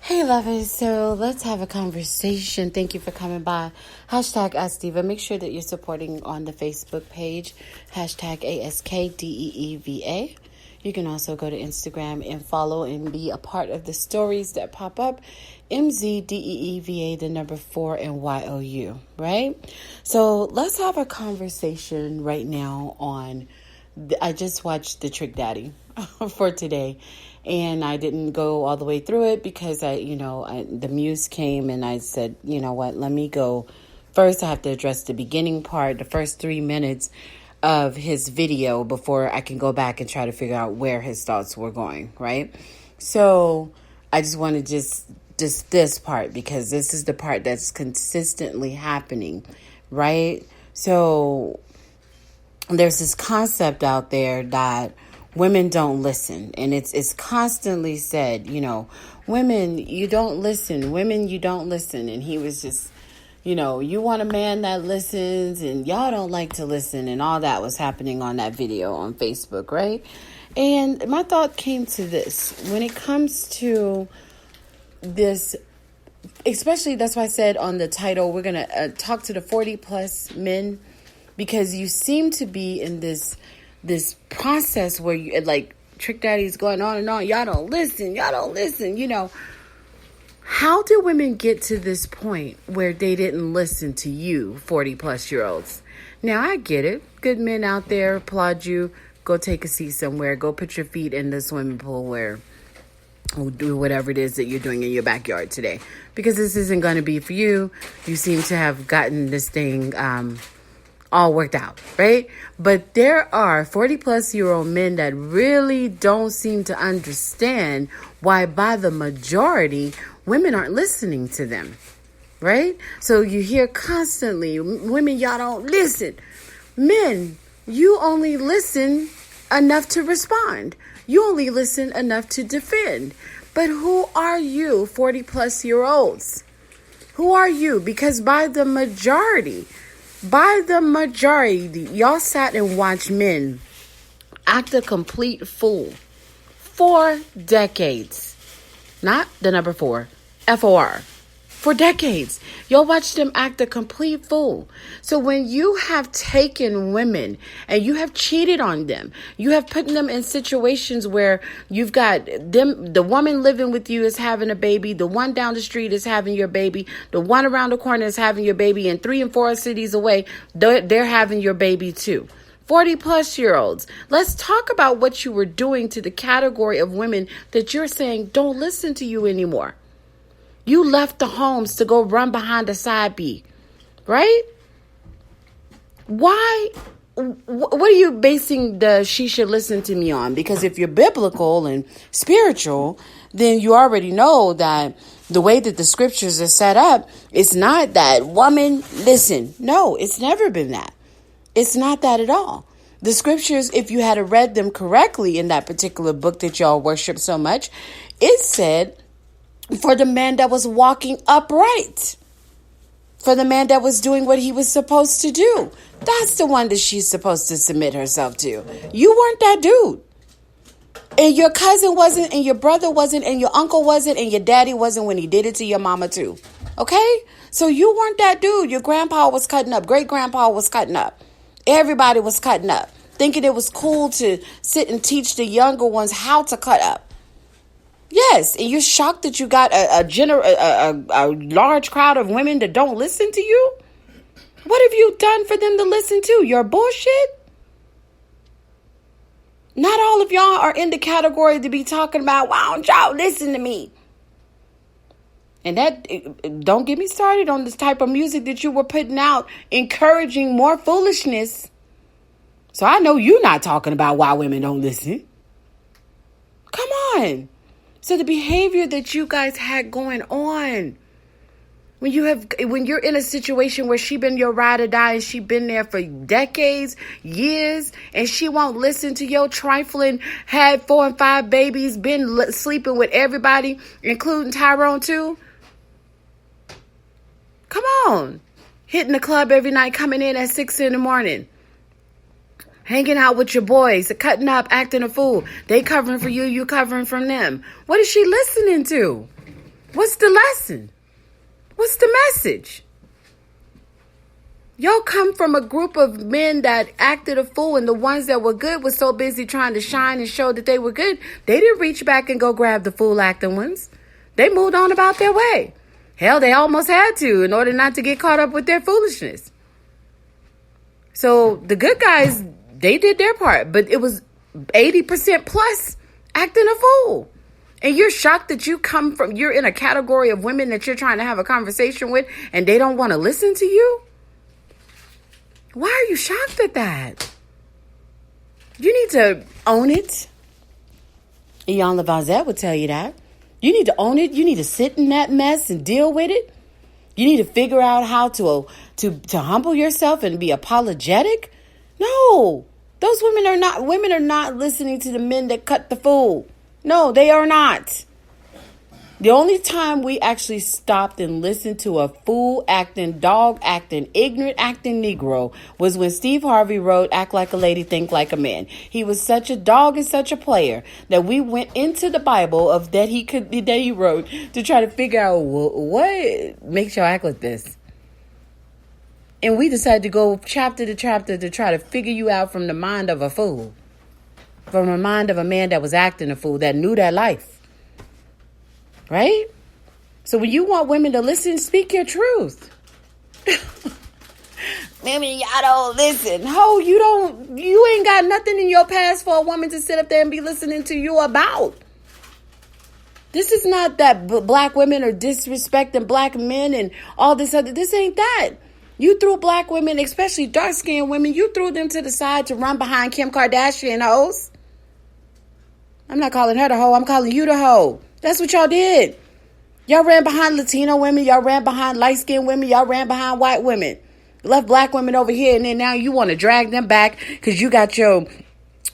Hey lovers, so let's have a conversation. Thank you for coming by. Hashtag Ask Diva. Make sure that you're supporting on the Facebook page. Hashtag ASKDEEVA. You can also go to Instagram and follow and be a part of the stories that pop up. MZDEEVA, the number 4 and YOU, right? So let's have a conversation right now on, I just watched The Trick Daddy for today. And I didn't go all the way through it because the muse came and I said, you know what, let me go. First, I have to address the beginning part, the first 3 minutes of his video before I can go back and try to figure out where his thoughts were going, right? So I just want to just this part because this is the part that's consistently happening, right? So there's this concept out there that women don't listen. And it's constantly said, women, you don't listen. Women, you don't listen. And he was just, you want a man that listens and y'all don't like to listen. And all that was happening on that video on Facebook, right? And my thought came to this. When it comes to this, especially that's why I said on the title, we're going to talk to the 40 plus men because you seem to be in this process where you like Trick Daddy's going on and on. Y'all don't listen. How do women get to this point where they didn't listen to you, 40 plus year olds? Now I get it. Good men out there applaud you. Go take a seat somewhere. Go put your feet in the swimming pool or do whatever it is that you're doing in your backyard today. Because this isn't going to be for you. You seem to have gotten this thing all worked out, right? But there are 40 plus year old men that really don't seem to understand why by the majority women aren't listening to them, right? So you hear constantly, women, y'all don't listen. Men, you only listen enough to respond. You only listen enough to defend. But who are you, 40 plus year olds? Who are you? Because by the majority, y'all sat and watched men act a complete fool for decades. Not the number 4, FOR. For decades. Y'all watched them act a complete fool. So when you have taken women and you have cheated on them, you have put them in situations where you've got them, the woman living with you is having a baby, the one down the street is having your baby, the one around the corner is having your baby, and 3 and 4 cities away, they're having your baby too. 40 plus year olds. Let's talk about what you were doing to the category of women that you're saying don't listen to you anymore. You left the homes to go run behind a side B, right? Why? What are you basing the she should listen to me on? Because if you're biblical and spiritual, then you already know that the way that the scriptures are set up, it's not that woman, listen. No, it's never been that. It's not that at all. The scriptures, if you had read them correctly in that particular book that y'all worship so much, it said, for the man that was walking upright, for the man that was doing what he was supposed to do. That's the one that she's supposed to submit herself to. You weren't that dude. And your cousin wasn't, and your brother wasn't, and your uncle wasn't, and your daddy wasn't when he did it to your mama too. Okay? So you weren't that dude. Your grandpa was cutting up. Great grandpa was cutting up. Everybody was cutting up. Thinking it was cool to sit and teach the younger ones how to cut up. Yes, and you're shocked that you got a large crowd of women that don't listen to you? What have you done for them to listen to? Your bullshit? Not all of y'all are in the category to be talking about, why don't y'all listen to me? And that, don't get me started on this type of music that you were putting out, encouraging more foolishness. So I know you're not talking about why women don't listen. Come on. So the behavior that you guys had going on, when you're in a situation where she been your ride or die and she been there for decades, years, and she won't listen to your trifling, had 4 and 5 babies, been sleeping with everybody, including Tyrone too. Come on. Hitting the club every night, coming in at 6 a.m. Hanging out with your boys, cutting up, acting a fool. They covering for you, you covering from them. What is she listening to? What's the lesson? What's the message? Y'all come from a group of men that acted a fool, and the ones that were good were so busy trying to shine and show that they were good, they didn't reach back and go grab the fool acting ones. They moved on about their way. Hell, they almost had to in order not to get caught up with their foolishness. So the good guys, they did their part, but it was 80% plus acting a fool. And you're shocked that you're in a category of women that you're trying to have a conversation with and they don't want to listen to you? Why are you shocked at that? You need to own it. Ian Levazette would tell you that. You need to own it. You need to sit in that mess and deal with it. You need to figure out how to humble yourself and be apologetic. No, those women are not listening to the men that cut the fool. No, they are not. The only time we actually stopped and listened to a fool acting, dog acting, ignorant acting Negro was when Steve Harvey wrote Act Like a Lady, Think Like a Man. He was such a dog and such a player that we went into the Bible that he wrote to try to figure out what makes y'all act like this. And we decided to go chapter to chapter to try to figure you out from the mind of a fool. From the mind of a man that was acting a fool, that knew that life. Right? So when you want women to listen, speak your truth. Women, y'all don't listen. Ho, you ain't got nothing in your past for a woman to sit up there and be listening to you about. This is not that black women are disrespecting black men and all this other. This ain't that. You threw black women, especially dark-skinned women, you threw them to the side to run behind Kim Kardashian hoes. I'm not calling her the hoe. I'm calling you the hoe. That's what y'all did. Y'all ran behind Latino women. Y'all ran behind light-skinned women. Y'all ran behind white women. Left black women over here, and then now you want to drag them back because you got your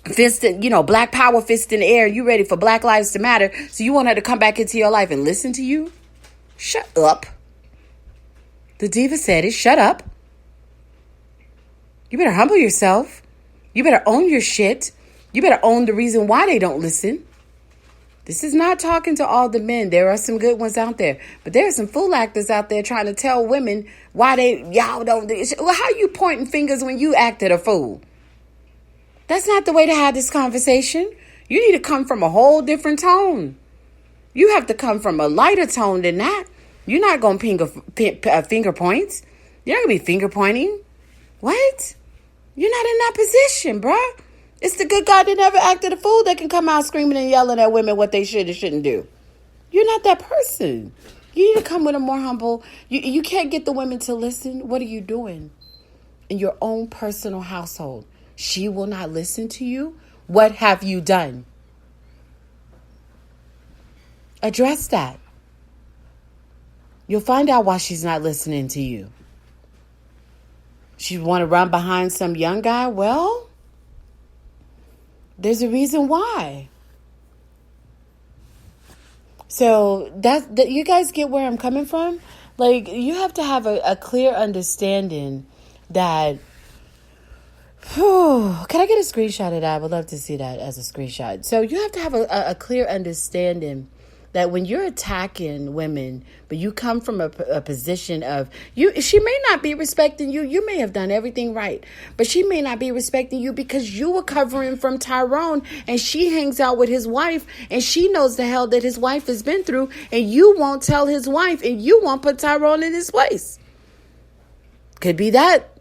fist, black power fist in the air. You ready for Black Lives to Matter. So you want her to come back into your life and listen to you? Shut up. The diva said it. Shut up. You better humble yourself. You better own your shit. You better own the reason why they don't listen. This is not talking to all the men. There are some good ones out there. But there are some fool actors out there trying to tell women why y'all don't. Well, how you pointing fingers when you acted a fool? That's not the way to have this conversation. You need to come from a whole different tone. You have to come from a lighter tone than that. You're not going to finger points. You're not going to be finger pointing. What? You're not in that position, bruh. It's the good guy that never acted a fool that can come out screaming and yelling at women what they should and shouldn't do. You're not that person. You need to come with a more humble. You can't get the women to listen. What are you doing in your own personal household? She will not listen to you. What have you done? Address that. You'll find out why she's not listening to you. She want to run behind some young guy? Well, there's a reason why. So that you guys get where I'm coming from? Like, you have to have a clear understanding that, can I get a screenshot of that? I would love to see that as a screenshot. So you have to have a clear understanding that when you're attacking women, but you come from a position of she may not be respecting you. You may have done everything right, but she may not be respecting you because you were covering from Tyrone, and she hangs out with his wife, and she knows the hell that his wife has been through, and you won't tell his wife, and you won't put Tyrone in his place. Could be that.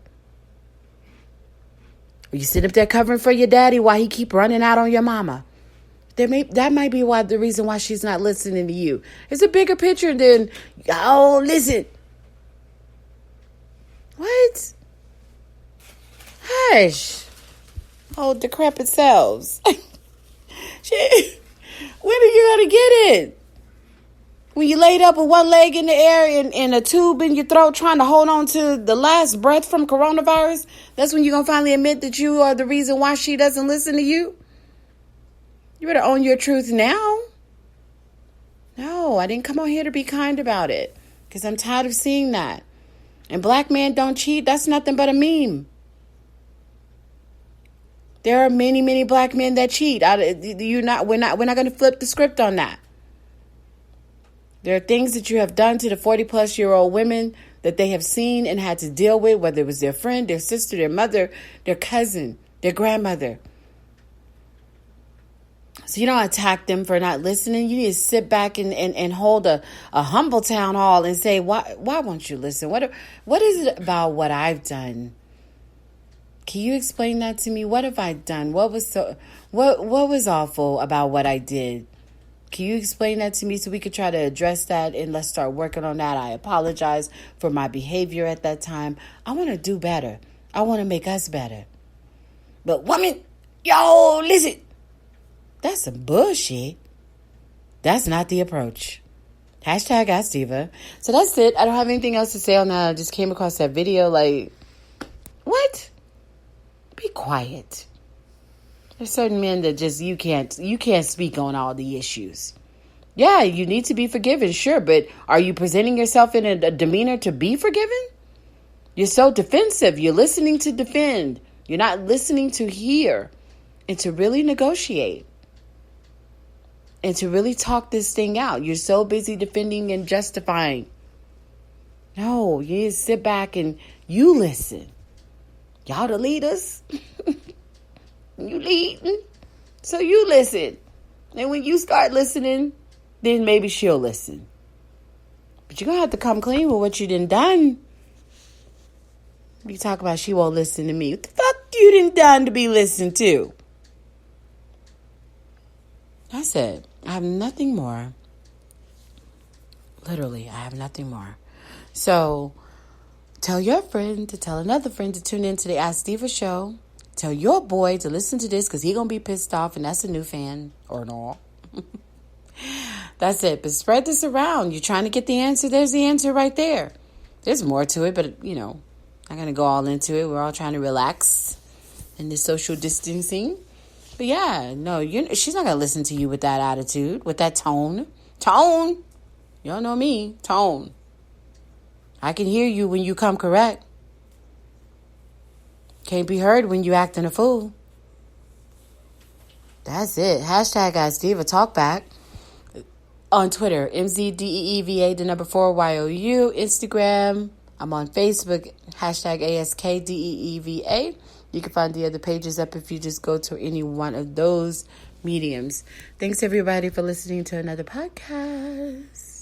You sit up there covering for your daddy while he keep running out on your mama. That might be the reason why she's not listening to you. It's a bigger picture than, oh, listen. What? Hush. Oh, decrepit selves. When are you going to get it? When you laid up with one leg in the air and a tube in your throat trying to hold on to the last breath from coronavirus, that's when you're going to finally admit that you are the reason why she doesn't listen to you? You better own your truth now. No, I didn't come on here to be kind about it because I'm tired of seeing that. And black men don't cheat. That's nothing but a meme. There are many, many black men that cheat. We're not going to flip the script on that. There are things that you have done to the 40-plus-year-old women that they have seen and had to deal with, whether it was their friend, their sister, their mother, their cousin, their grandmother. So you don't attack them for not listening. You need to sit back and hold a humble town hall and say, why won't you listen? What is it about what I've done? Can you explain that to me? What have I done? What was awful about what I did? Can you explain that to me so we could try to address that and let's start working on that? I apologize for my behavior at that time. I want to do better. I want to make us better. But woman, yo, listen. That's some bullshit. That's not the approach. Hashtag Ask Diva. So that's it. I don't have anything else to say on that. I just came across that video like, what? Be quiet. There's certain men that just you can't speak on all the issues. Yeah, you need to be forgiven, sure, but are you presenting yourself in a demeanor to be forgiven? You're so defensive. You're listening to defend. You're not listening to hear and to really negotiate and to really talk this thing out. You're so busy defending and justifying. No, you need to sit back and you listen. Y'all the leaders. You leading, so you listen. And when you start listening, then maybe she'll listen. But you're going to have to come clean with what you done. You talk about she won't listen to me. What the fuck you done to be listened to? I said, I have nothing more. Literally, I have nothing more. So, tell your friend to tell another friend to tune in to the Ask Diva show. Tell your boy to listen to this because he's going to be pissed off and that's a new fan or not. That's it. But spread this around. You're trying to get the answer. There's the answer right there. There's more to it, but, I'm not going to go all into it. We're all trying to relax in this social distancing. But yeah, no, she's not going to listen to you with that attitude, with that tone. Tone. You don't know me. Tone. I can hear you when you come correct. Can't be heard when you acting a fool. That's it. Hashtag Ask Diva Talk Back. On Twitter, MZDEEVA, 4 YOU. Instagram, I'm on Facebook, hashtag ASKDEEVA. You can find the other pages up if you just go to any one of those mediums. Thanks everybody for listening to another podcast.